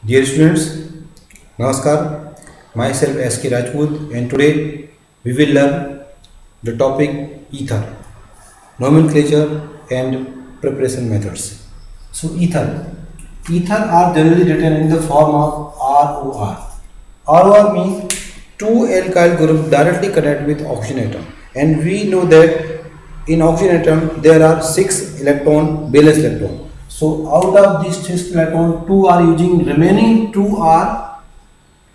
Dear students, Namaskar. Myself S.K. Rajput, and today we will learn the topic ether, nomenclature and preparation methods. So ether are generally written in the form of ROR. ROR means two alkyl group directly connect with oxygen atom, and we know that in oxygen atom there are 6 electron valence electron. So out of these 6 electron, 2 are using, remaining 2 are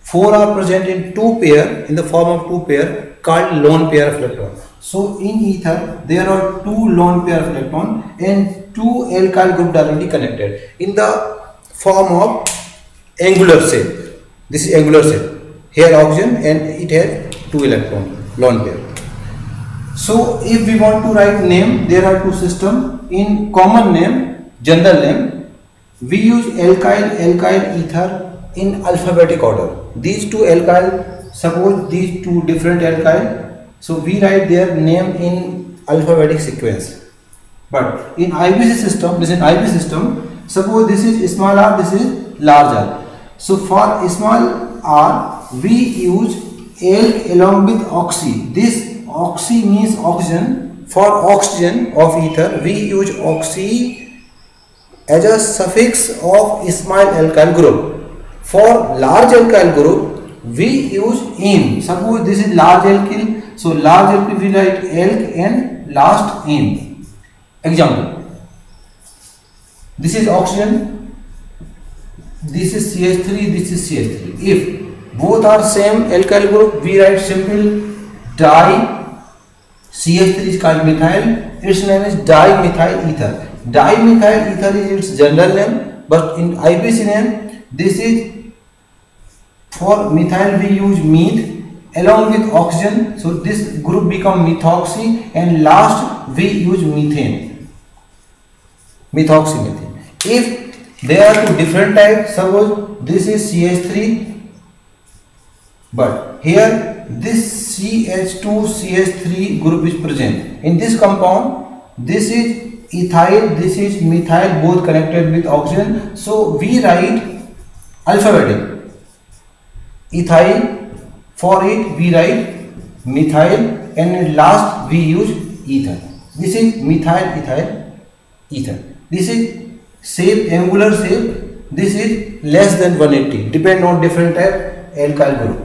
4 are present in 2 pair, in the form of 2 pair called lone pair of electron. So in ether there are 2 lone pair of electron and 2 alkyl group directly connected in the form of angular shape. This is angular shape. Here oxygen and it has 2 electron lone pair. So if we want to write name, there are 2 systems. In common name, general name, we use alkyl ether in alphabetic order. These 2 alkyl, suppose these 2 different alkyl, so we write their name in alphabetic sequence. But in IBC system, this is IBC system, suppose this is small r, this is large r. So for small r, we use alk along with oxy. This oxy means oxygen. For oxygen of ether, we use oxy as a suffix of small alkyl group. For large alkyl group, we use -ene. Suppose this is large alkyl, so large alkyl we write alk and last -ene. Example: this is oxygen, this is CH3, this is CH3. If both are same alkyl group, we write simple di. CH3 is called methyl, its name is dimethyl ether. Dimethyl ether is its general name, but in IBC name, this is, for methyl we use meth along with oxygen, so this group become methoxy, and last we use methane, methoxymethane. If there are 2 different types, suppose this is CH3, but here this CH2 CH3 group is present in this compound. This is ethyl, this is methyl, both connected with oxygen, so we write alphabetic. Ethyl, for it we write methyl, and last we use ether. This is methyl ethyl ether. This is shape, angular shape. This is less than 180, depend on different type alkyl group.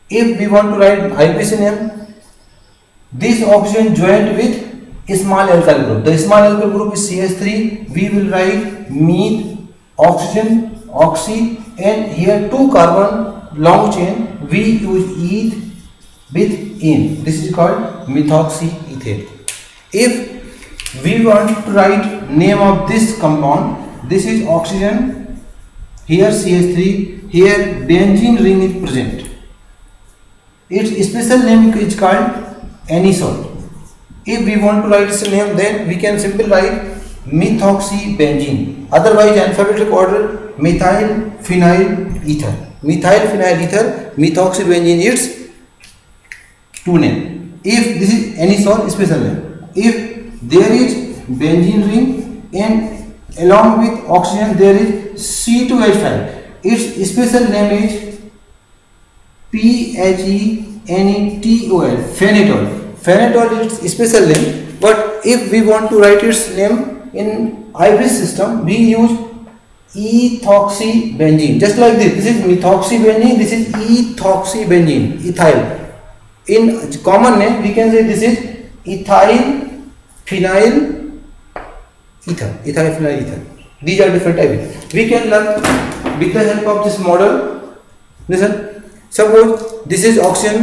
If we want to write IBC name, this oxygen joined with small alkyl group. The small alkyl group is CH3. We will write meth, oxygen, oxy, and here 2 carbon long chain. We use eth with -ene. This is called methoxyethane. If we want to write name of this compound, this is oxygen. Here CH3. Here benzene ring is present. Its special name is called anisole. If we want to write its name, then we can simply write methoxybenzene. Otherwise, alphabetic order: methyl phenyl ether. Methyl phenyl ether, methoxybenzene, its 2 name. If this is anisole, special name. If there is benzene ring and along with oxygen there is C2H5, its special name is PHENETOL, phenetol. Phenetol is its special name, but if we want to write its name in IBC system, we use ethoxybenzene. Just like this. This is methoxybenzene, this is ethoxybenzene, ethyl. In common name, we can say this is ethyl phenyl ether. Ethyl phenyl ether. These are different types. We can learn with the help of this model. Listen. Suppose this is oxygen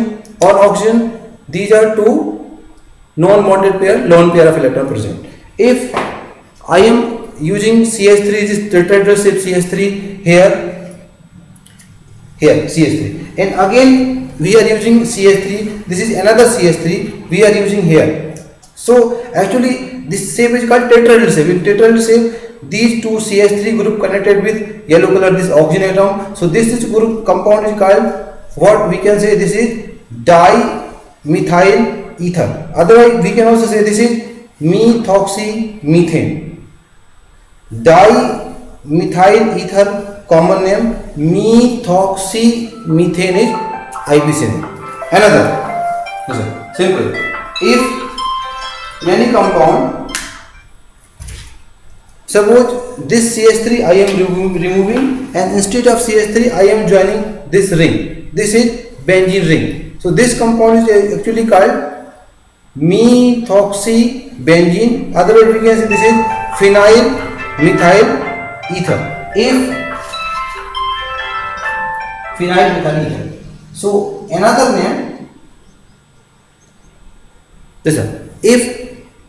or oxygen. These are 2 non-bonded pair, lone pair of electron present. If I am using CH3, this is tetrahedral shape CH3, here CH3, and again we are using CH3. This is another CH3 we are using here. So actually this shape is called tetrahedral shape. In tetrahedral shape, these 2 CH3 group connected with yellow color, this oxygen atom. So this group compound is called, what we can say, this is dimethyl ether. Otherwise, we can also say this is methoxymethane. Dimethyl ether common name. Methoxymethane is IPCN. Another, listen, simple. If any compound, suppose this CH3 I am removing, and instead of CH3 I am joining this ring. This is benzene ring. So this compound is actually called methoxybenzene. Otherwise we can say this is phenyl methyl ether. If phenyl methyl ether. So another name, listen, if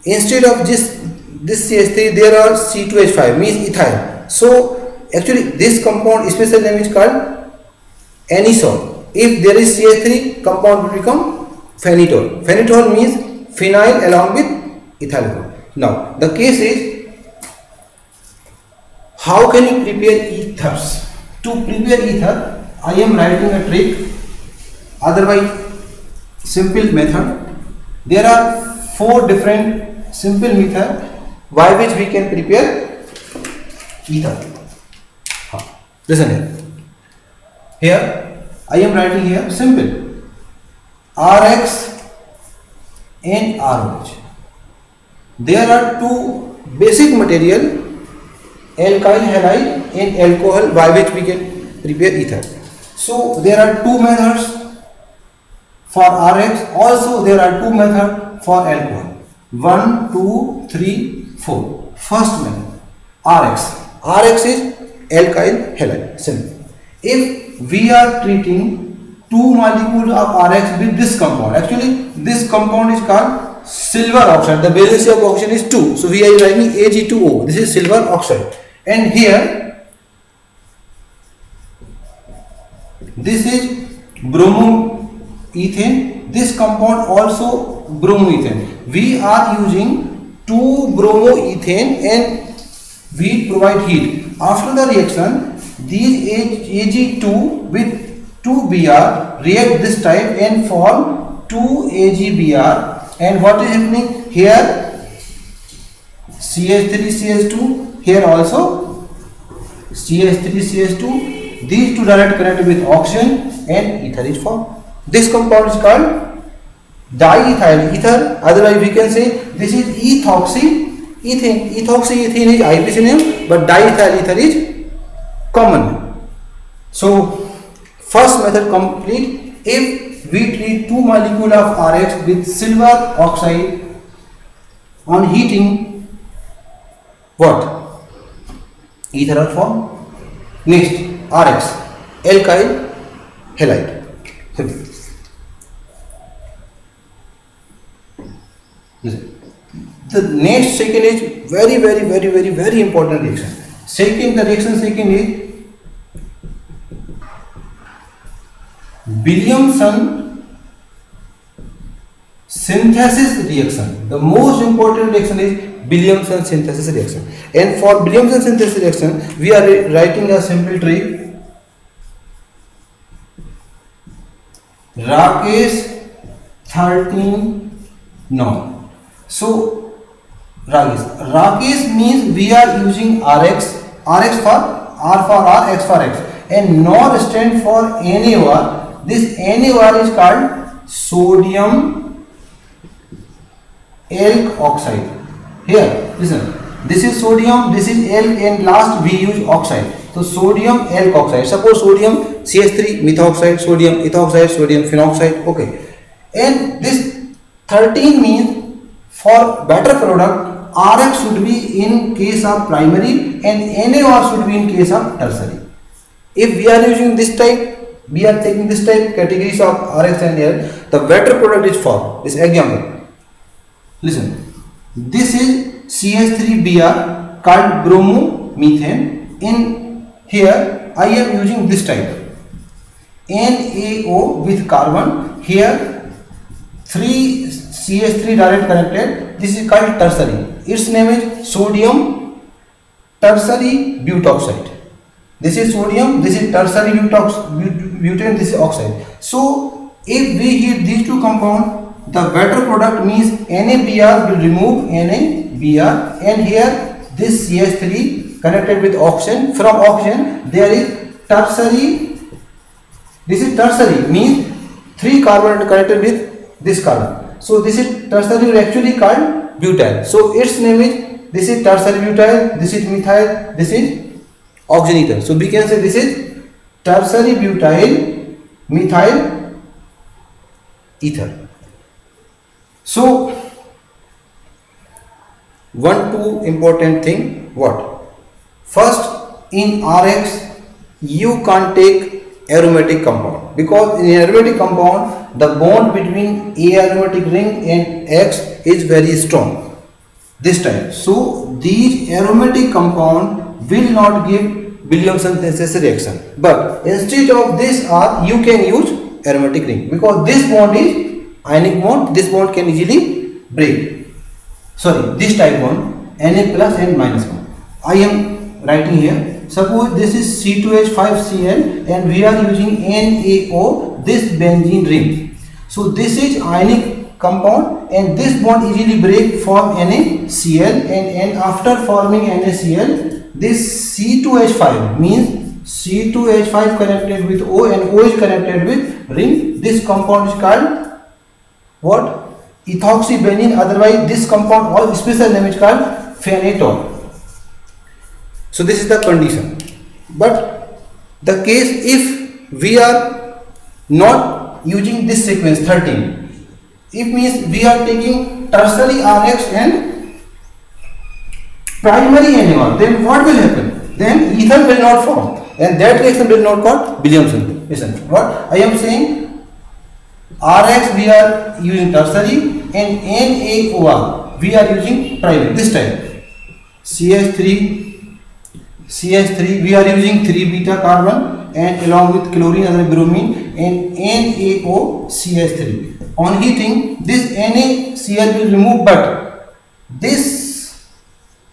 instead of this CH3 there are C2H5 means ethyl. So actually this compound special name is called anisole. If there is CH3, compound will become phenitol. Phenitol means phenyl along with ethyl group. Now the case is, how can you prepare ethers? To prepare ether, I am writing a trick, otherwise simple method. There are 4 different simple methods by which we can prepare ether. Listen here. Here I am writing here simple RX and ROH. There are 2 basic material, alkyl halide and alcohol, by which we can prepare ether. So there are 2 methods for RX. Also there are 2 methods for alcohol. 1, 2, 3, 4. First method, RX. RX is alkyl halide. Simple. If we are treating 2 molecules of RX with this compound, actually this compound is called silver oxide. The valency of oxygen is 2. So we are writing Ag2O. This is silver oxide. And here this is bromoethane. This compound also bromoethane. We are using 2 bromoethane and we provide heat. After the reaction, these Ag2 with 2Br react this type and form 2AgBr. And what is happening here? CH3CH2, here also CH3CH2. These 2 direct connect with oxygen and ether is formed. This compound is called diethyl ether. Otherwise we can say this is ethoxyethane. Ethoxyethane is IPC name, but diethyl ether is common. So first method complete. If we treat 2 molecules of RX with silver oxide, on heating, what? Ether are formed. Next, RX, alkyl halide. The next second is very important reaction. The reaction second is Williamson synthesis reaction. The most important reaction is Williamson synthesis reaction. And for Williamson synthesis reaction, we are writing a simple trick. Rakesh 13 non. So Rakesh means we are using RX. RX for R for R, X for X, and NOR stand for NaOR. This NaOR is called sodium alk oxide. Here, listen. This is sodium, this is alk, and last we use oxide. So sodium alk oxide. Suppose sodium CH3 methoxide, sodium ethoxide, sodium phenoxide. Okay. And this 13 means for better product, RX should be in case of primary and NaOR should be in case of tertiary. If we are using this type, we are taking this type categories of RX and L, the better product is formed. This example. Listen. This is CH3Br called bromomethane. In here I am using this type. NaO with carbon. Here 3 CH3 direct connected. This is called tertiary. Its name is sodium tertiary butoxide. This is sodium, this is tertiary butane, this is oxide. So if we heat these 2 compounds, the better product means NaBr will remove NaBr, and here this CH3 connected with oxygen. From oxygen there is tertiary. This is tertiary, means 3 carbon are connected with this carbon. So this is tertiary, actually called butyl. So its name is, this is tertiary butyl, this is methyl, this is oxygen ether. So we can say this is tertiary butyl methyl ether. So two important thing, what? First, in RX you can't take aromatic compound, because in aromatic compound the bond between A aromatic ring and X is very strong this time. So these aromatic compound will not give Williamson synthesis reaction, but instead of this R you can use aromatic ring, because this bond is ionic bond, this bond can easily break. Sorry, this type bond, Na plus and minus bond. I am writing here. Suppose this is C2H5Cl and we are using NaO, this benzene ring. So this is ionic compound and this bond easily break, form NaCl, and after forming NaCl, this C2H5 means C2H5 connected with O and O is connected with ring. This compound is called what? Ethoxybenzene. Otherwise this compound or special name is called phenatol. So this is the condition. But the case if we are not using this sequence 13, it means we are taking tertiary RX and primary NaOH, then what will happen? Then ether will not form and that reaction will not called Williamson. Listen, what I am saying, RX we are using tertiary and NaOH we are using primary. This time CH3 we are using 3 beta carbon and along with chlorine and bromine and NaOCH3. On heating this NaCl will remove, but this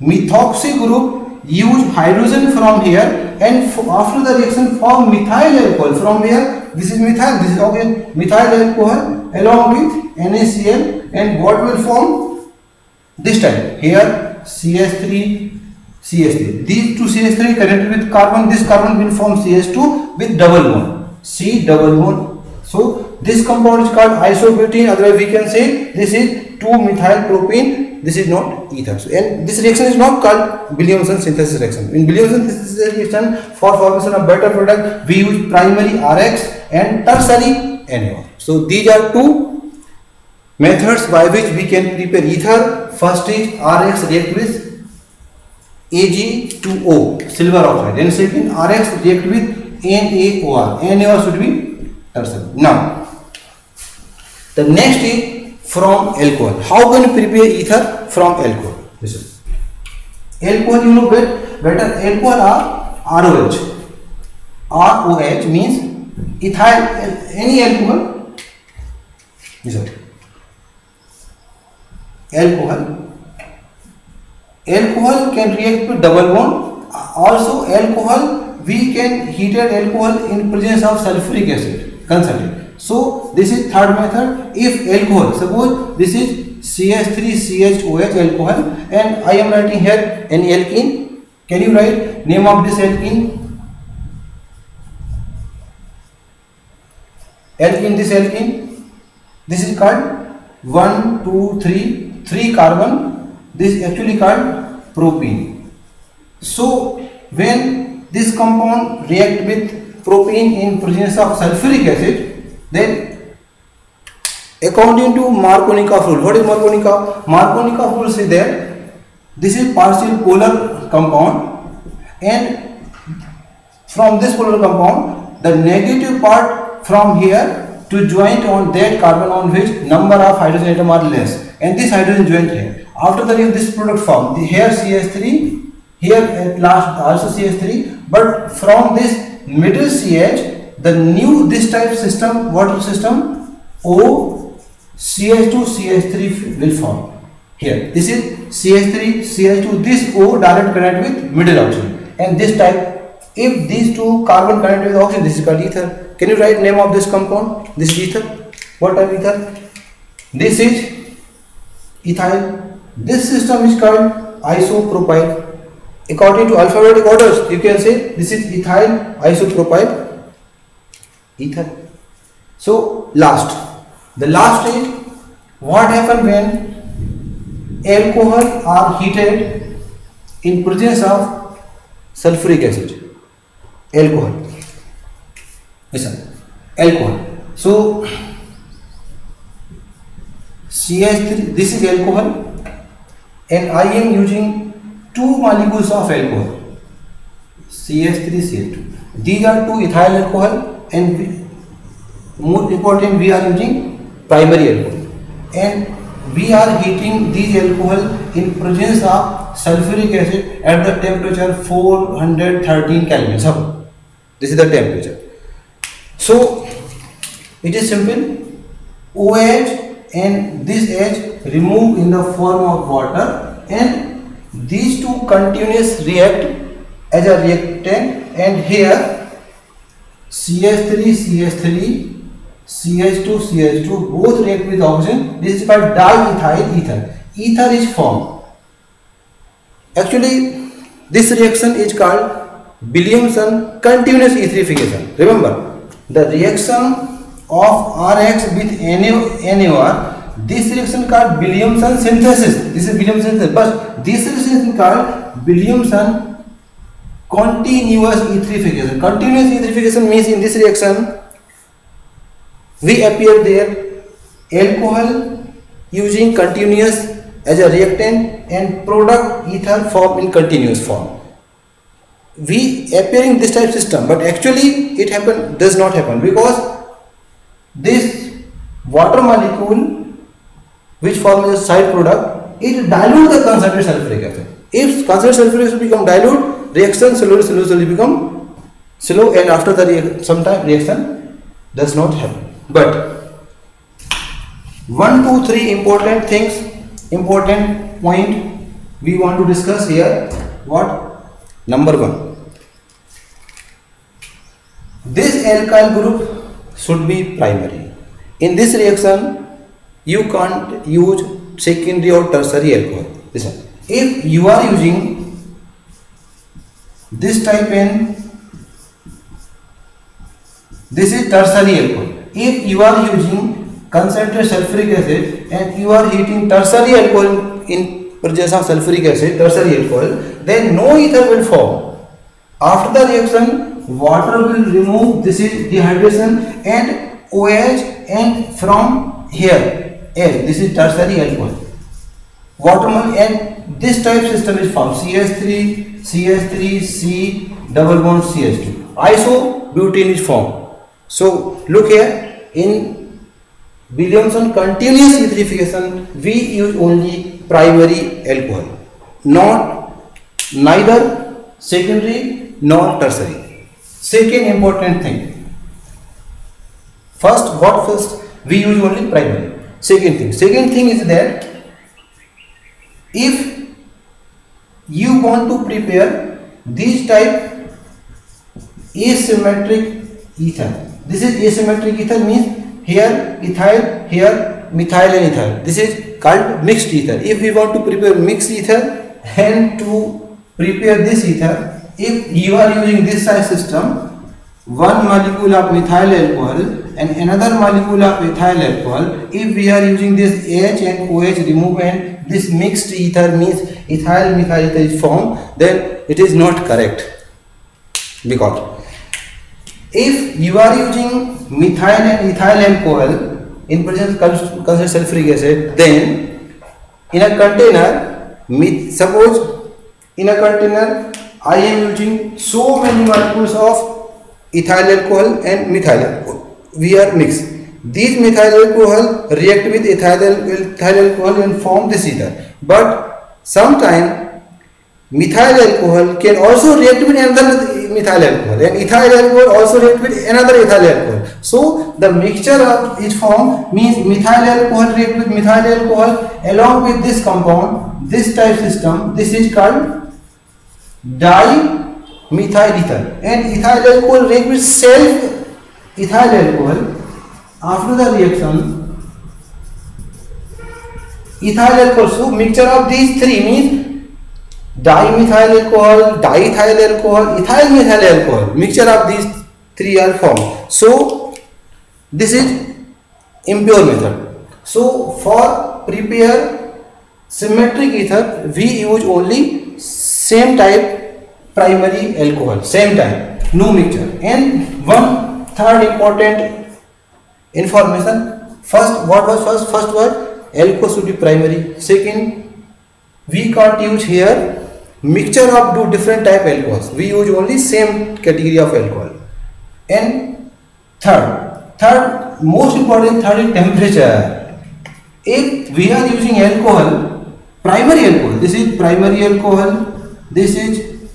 methoxy group use hydrogen from here and after the reaction form methyl alcohol. From here this is methyl, this is okay, methyl alcohol along with NaCl, and what will form this time? Here CH3 CH3. These two CH3 connected with carbon, this carbon will form CH2 with double bond, C double bond. So this compound is called isobutene, otherwise we can say this is 2-methyl propene, this is not ether. So, and this reaction is not called Williamson synthesis reaction. In Williamson synthesis reaction, for formation of better product we use primary RX and tertiary NaOH. So these are two methods by which we can prepare ether. First is RX react with Ag2O, silver oxide, and second RX react with NaOR. NaOR should be tertiary. Now the next is from alcohol. How can we prepare ether from alcohol? Listen, alcohol you know better. Alcohol are ROH. ROH means ethyl, any alcohol. Listen, alcohol can react with double bond. Also alcohol, we can heated alcohol in presence of sulfuric acid concentrate. So this is third method. If alcohol, suppose this is CH3CHOH alcohol and I am writing here an alkene. Can you write name of this alkene? This alkene, this is called 1, 2, 3 carbon. This is actually called propene. So when this compound react with propene in presence of sulfuric acid, then according to Markovnikov rule, what is Markovnikov? Markovnikov rule says that this is partial polar compound, and from this polar compound the negative part from here to joint on that carbon on which number of hydrogen atoms are less, and this hydrogen joint here. After that this product form, here CH3, here at last also CH3, but from this middle CH, the new this type system, water system, O, CH2, CH3 will form. Here, this is CH3, CH2, this O direct connect with middle oxygen, and this type, if these two carbon connect with oxygen, this is called ether. Can you write name of this compound? This is ether. What type ether? This is ethyl. This system is called isopropyl according to alphabetic orders, you can say this is ethyl isopropyl ether. So the last is what happens when alcohol are heated in presence of sulfuric acid. Alcohol. Listen, alcohol. So CH3, this is alcohol, and I am using 2 molecules of alcohol, CH3, CH2. These are 2 ethyl alcohol, and more important, we are using primary alcohol, and we are heating these alcohol in presence of sulfuric acid at the temperature 413 Kelvin. So this is the temperature. So it is simple. OH and this H remove in the form of water, and these two continuous react as a reactant, and here CH3, CH3, CH2, CH2 both react with oxygen. This is called diethyl ether. Ether is formed. Actually, this reaction is called Williamson continuous etherification. Remember, the reaction of RX with NaOH, this reaction called Williamson synthesis. This is Williamson synthesis, but this reaction called Williamson continuous etherification. Continuous etherification means in this reaction we appear there alcohol using continuous as a reactant and product ether form in continuous form. We appearing this type system, but actually it does not happen, because this water molecule which forms a side product, it dilutes the concentrated sulfuric acid. If concentrated sulfuric acid become dilute, reaction slowly become slow, and after the sometime reaction does not happen. But 1, 2, 3 important things, important point we want to discuss here. What? Number 1, this alkyl group should be primary. In this reaction you can't use secondary or tertiary alcohol. Listen, if you are using this type N, this is tertiary alcohol. If you are using concentrated sulfuric acid and you are heating tertiary alcohol in presence of sulfuric acid, tertiary alcohol, then no ether will form. After the reaction, water will remove, this is dehydration, and OH, and from here H, this is tertiary alcohol. Water and this type system is formed, CH3, CH3, C double bond CH2. Isobutene is formed. So look here, in Williamson continuous etherification we use only primary alcohol, neither secondary nor tertiary. Second important thing, first we use only primary. Second thing is that if you want to prepare this type asymmetric ether, this is asymmetric ether means here ethyl, here methyl and ethyl. This is called mixed ether. If we want to prepare mixed ether and to prepare this ether, if you are using this size system, one molecule of methyl alcohol and another molecule of ethyl alcohol, if we are using this H and OH remove and this mixed ether means ethyl methyl ether is formed, then it is not correct. Because if you are using methyl and ethyl alcohol in presence of concentrated sulfuric acid, then in a container, suppose in a container I am using so many molecules of ethyl alcohol and methyl alcohol. We are mixed. These methyl alcohol react with ethyl alcohol and form this ether. But sometimes methyl alcohol can also react with another methyl alcohol, and ethyl alcohol also react with another ethyl alcohol. So the mixture of each form means methyl alcohol react with methyl alcohol along with this compound, this type system. This is called dimethyl ether, and ethyl alcohol react with self ethyl alcohol. After the reaction, ethyl alcohol, so mixture of these three means dimethyl alcohol, diethyl alcohol, ethyl methyl alcohol. Mixture of these three are formed. So this is impure method. So for prepare symmetric ether, we use only same type primary alcohol, same type, no mixture. And one third important information. First, what was first? First was alcohol should be primary. Second, we can't use here mixture of two different type alcohols. We use only same category of alcohol. And third most important, third is temperature. If we are using alcohol, primary alcohol, this is primary alcohol, this is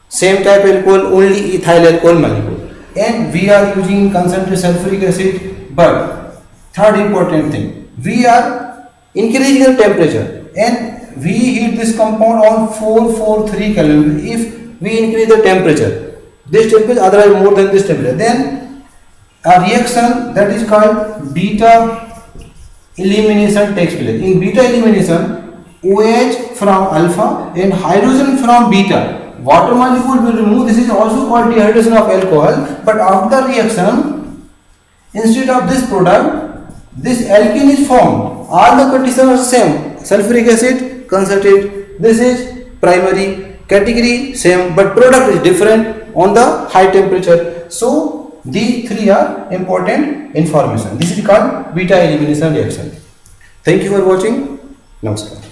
same type alcohol, only ethyl alcohol molecule, and we are using concentrated sulfuric acid. But third important thing, we are increasing the temperature and we heat this compound on 443 Kelvin. If we increase the temperature, this temperature otherwise more than this temperature, then a reaction that is called beta elimination takes place. In beta elimination, OH from alpha and hydrogen from beta, water molecule will remove. This is also called dehydration of alcohol. But after reaction, instead of this product, this alkene is formed. All the conditions are same. Sulfuric acid, concentrate. This is primary category, same, but product is different on the high temperature. So these three are important information. This is called beta elimination reaction. Thank you for watching. Namaskar.